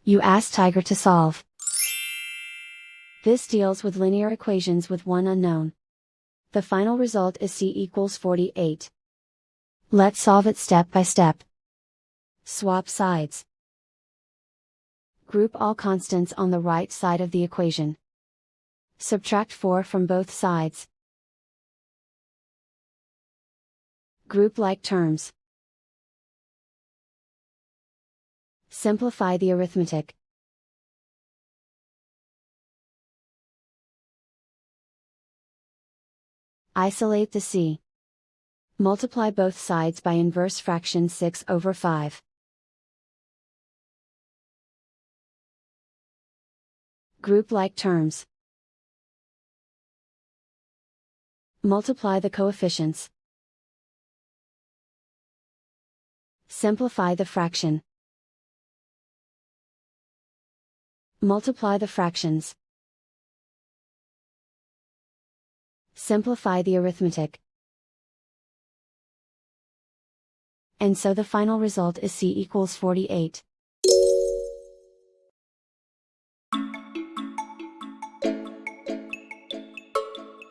You ask Tiger to solve. This deals with linear equations with one unknown. The final result is c equals 48. Let's solve it step by step. Swap sides. Group all constants on the right side of the equation. Subtract 4 from both sides. Group like terms. Simplify the arithmetic. Isolate the c. Multiply both sides by inverse fraction 6/5. Group like terms. Multiply the coefficients. Simplify the fraction. Multiply the fractions. Simplify the arithmetic. And so the final result is c equals 48.